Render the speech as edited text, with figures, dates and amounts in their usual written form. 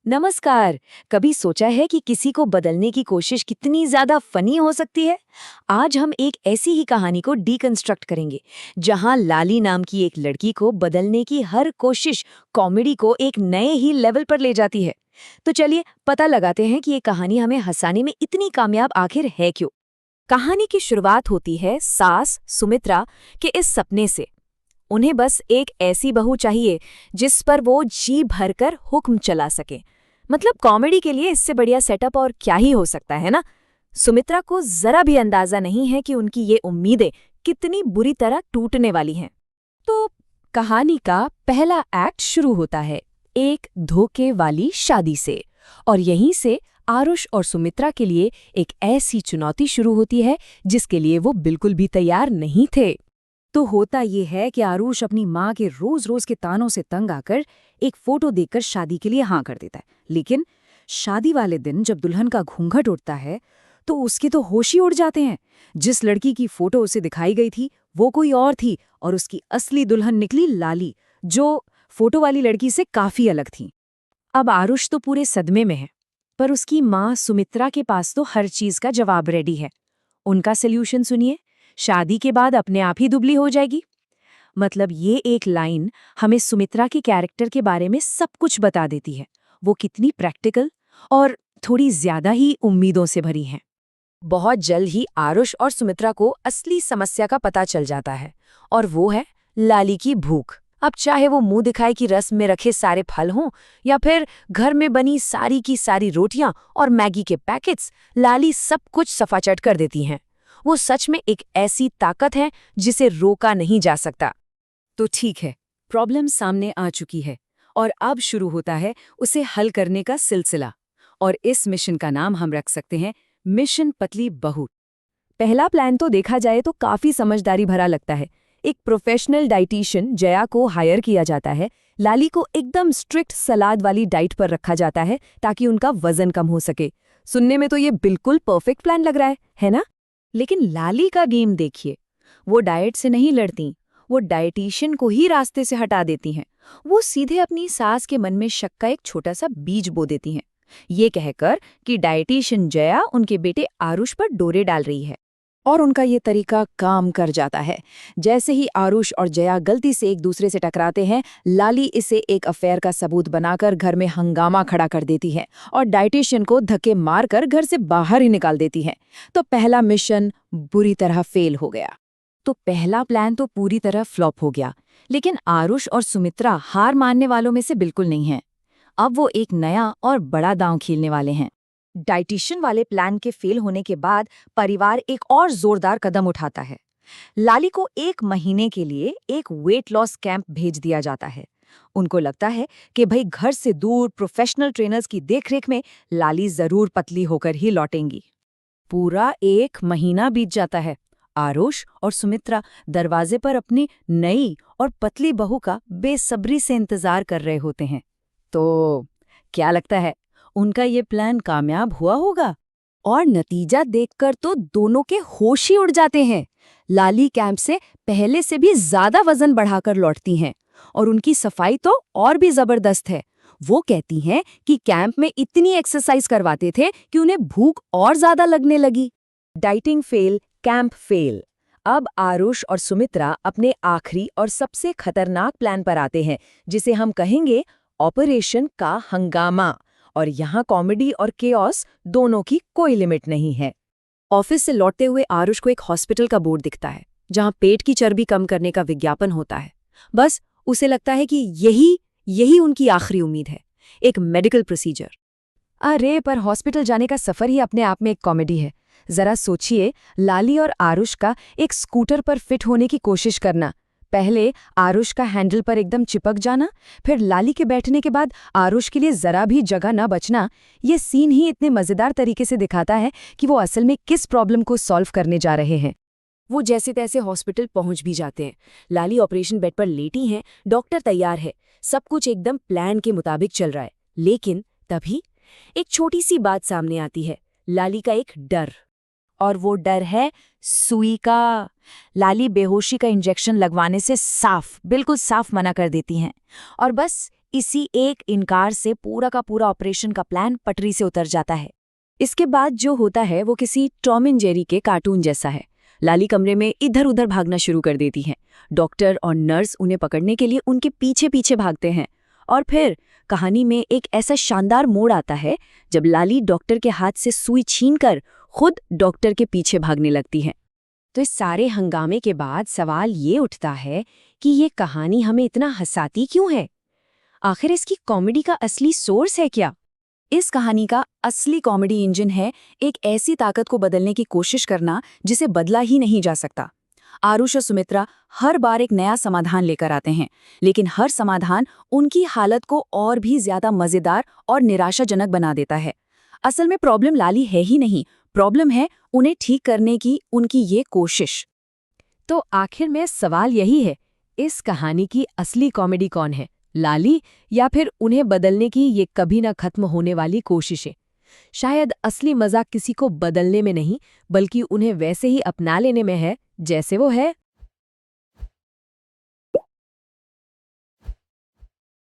नमस्कार। कभी सोचा है कि किसी को बदलने की कोशिश कितनी ज्यादा फनी हो सकती है? आज हम एक ऐसी ही कहानी को डीकंस्ट्रक्ट करेंगे, जहां लाली नाम की एक लड़की को बदलने की हर कोशिश कॉमेडी को एक नए ही लेवल पर ले जाती है। तो चलिए पता लगाते हैं कि ये कहानी हमें हंसाने में इतनी कामयाब आखिर है क्यों। कहानी की शुरुआत होती है सास सुमित्रा के इस सपने से। उन्हें बस एक ऐसी बहू चाहिए जिस पर वो जी भरकर हुक्म चला सके। मतलब कॉमेडी के लिए इससे बढ़िया सेटअप और क्या ही हो सकता है ना। सुमित्रा को जरा भी अंदाजा नहीं है कि उनकी ये उम्मीदें कितनी बुरी तरह टूटने वाली हैं। तो कहानी का पहला एक्ट शुरू होता है एक धोखे वाली शादी से, और यहीं से आरुष और सुमित्रा के लिए एक ऐसी चुनौती शुरू होती है जिसके लिए वो बिल्कुल भी तैयार नहीं थे। तो होता ये है कि आरुष अपनी माँ के रोज रोज के तानों से तंग आकर एक फोटो देखकर शादी के लिए हाँ कर देता है। लेकिन शादी वाले दिन जब दुल्हन का घूंघट उठता है तो उसके तो होश ही उड़ जाते हैं। जिस लड़की की फोटो उसे दिखाई गई थी वो कोई और थी, और उसकी असली दुल्हन निकली लाली, जो फोटो वाली लड़की से काफी अलग थी। अब आरुष तो पूरे सदमे में है, पर उसकी माँ सुमित्रा के पास तो हर चीज का जवाब रेडी है। उनका सोल्यूशन सुनिए, शादी के बाद अपने आप ही दुबली हो जाएगी। मतलब ये एक लाइन हमें सुमित्रा के कैरेक्टर के बारे में सब कुछ बता देती है। वो कितनी प्रैक्टिकल और थोड़ी ज्यादा ही उम्मीदों से भरी हैं। बहुत जल्द ही आरुष और सुमित्रा को असली समस्या का पता चल जाता है, और वो है लाली की भूख। अब चाहे वो मुंह दिखाए कि रस में रखे सारे फल हों या फिर घर में बनी सारी की सारी रोटियां और मैगी के पैकेट्स, लाली सब कुछ सफाचट कर देती हैं। वो सच में एक ऐसी ताकत है जिसे रोका नहीं जा सकता। तो ठीक है, प्रॉब्लम सामने आ चुकी है और अब शुरू होता है उसे हल करने का सिलसिला। और इस मिशन का नाम हम रख सकते हैं मिशन पतली बहू। पहला प्लान तो देखा जाए तो काफी समझदारी भरा लगता है। एक प्रोफेशनल डाइटिशियन जया को हायर किया जाता है। लाली को एकदम स्ट्रिक्ट सलाद वाली डाइट पर रखा जाता है ताकि उनका वजन कम हो सके। सुनने में तो ये बिल्कुल परफेक्ट प्लान लग रहा है ना? लेकिन लाली का गेम देखिए। वो डाइट से नहीं लड़ती, वो डाइटिशियन को ही रास्ते से हटा देती हैं। वो सीधे अपनी सास के मन में शक का एक छोटा सा बीज बो देती हैं, ये कहकर कि डाइटिशियन जया उनके बेटे आरुष पर डोरे डाल रही है। और उनका ये तरीका काम कर जाता है। जैसे ही आरुष और जया गलती से एक दूसरे से टकराते हैं, लाली इसे एक अफेयर का सबूत बनाकर घर में हंगामा खड़ा कर देती है और डाइटिशियन को धक्के मारकर घर से बाहर ही निकाल देती है। तो पहला मिशन बुरी तरह फेल हो गया। तो पहला प्लान तो पूरी तरह फ्लॉप हो गया। लेकिन आरुष और सुमित्रा हार मानने वालों में से बिल्कुल नहीं हैं। अब वो एक नया और बड़ा दांव खेलने वाले हैं। डाइटिशियन वाले प्लान के फेल होने के बाद परिवार एक और जोरदार कदम उठाता है। लाली को 1 महीने के लिए एक वेट लॉस कैंप भेज दिया जाता है। उनको लगता है कि भाई घर से दूर प्रोफेशनल ट्रेनर्स की देखरेख में लाली जरूर पतली होकर ही लौटेंगी। पूरा 1 महीना बीत जाता है। आरुष और सुमित्रा दरवाजे पर अपनी नई और पतली बहू का बेसब्री से इंतजार कर रहे होते हैं। तो क्या लगता है, उनका ये प्लान कामयाब हुआ होगा? और नतीजा देखकर तो दोनों के होश ही उड़ जाते हैं। लाली कैंप से पहले से भी ज्यादा वजन बढ़ाकर लौटती हैं, और उनकी सफाई तो और भी जबरदस्त है। वो कहती हैं कि कैंप में इतनी एक्सरसाइज करवाते थे कि उन्हें भूख और ज्यादा लगने लगी। Dieting fail, camp fail. अब आरुष और सुमित्रा अपने आखिरी और सबसे खतरनाक प्लान पर आते हैं, जिसे हम कहेंगे ऑपरेशन का हंगामा। और यहाँ कॉमेडी और केओस दोनों की कोई लिमिट नहीं है। ऑफिस से लौटते हुए आरुष को एक हॉस्पिटल का बोर्ड दिखता है, जहाँ पेट की चर्बी कम करने का विज्ञापन होता है। बस उसे लगता है कि यही उनकी आखिरी उम्मीद है, एक मेडिकल प्रोसीजर। अरे पर हॉस्पिटल जाने का सफर ही अपने आप में एक कॉमेडी है। जरा सोचिए, लाली और आरुष का एक स्कूटर पर फिट होने की कोशिश करना। पहले आरुष का हैंडल पर एकदम चिपक जाना, फिर लाली के बैठने के बाद आरुष के लिए जरा भी जगह न बचना। ये सीन ही इतने मजेदार तरीके से दिखाता है कि वो असल में किस प्रॉब्लम को सॉल्व करने जा रहे हैं। वो जैसे तैसे हॉस्पिटल पहुंच भी जाते हैं। लाली ऑपरेशन बेड पर लेटी हैं, डॉक्टर तैयार है, सब कुछ एकदम प्लान के मुताबिक चल रहा है। लेकिन तभी एक छोटी सी बात सामने आती है, लाली का एक डर। और वो डर है सुई का। लाली बेहोशी का इंजेक्शन लगवाने से बिल्कुल साफ मना कर देती हैं, और बस इसी एक इनकार से पूरा का पूरा ऑपरेशन का प्लान पटरी से उतर जाता है। इसके बाद जो होता है वो किसी टॉम एंड जेरी के कार्टून जैसा है। लाली कमरे में इधर उधर भागना शुरू कर देती हैं। डॉक्टर और नर्स उन्हें पकड़ने के लिए उनके पीछे पीछे भागते हैं। और फिर कहानी में एक ऐसा शानदार मोड़ आता है जब लाली डॉक्टर के हाथ से सुई छीनकर खुद डॉक्टर के पीछे भागने लगती है। तो इस सारे हंगामे के बाद सवाल ये उठता है कि ये कहानी हमें इतना हंसाती क्यों है? आखिर इसकी कॉमेडी का असली सोर्स है क्या? इस कहानी का असली कॉमेडी इंजन है एक ऐसी ताकत को बदलने की कोशिश करना जिसे बदला ही नहीं जा सकता। आरुष और सुमित्रा हर बार एक नया समाधान लेकर आते हैं, लेकिन हर समाधान उनकी हालत को और भी ज्यादा मजेदार और निराशाजनक बना देता है। असल में प्रॉब्लम लाली है ही नहीं, प्रॉब्लम है उन्हें ठीक करने की उनकी ये कोशिश। तो आखिर में सवाल यही है, इस कहानी की असली कॉमेडी कौन है, लाली या फिर उन्हें बदलने की ये कभी न खत्म होने वाली कोशिशें? शायद असली मजा किसी को बदलने में नहीं, बल्कि उन्हें वैसे ही अपना लेने में है जैसे वो है।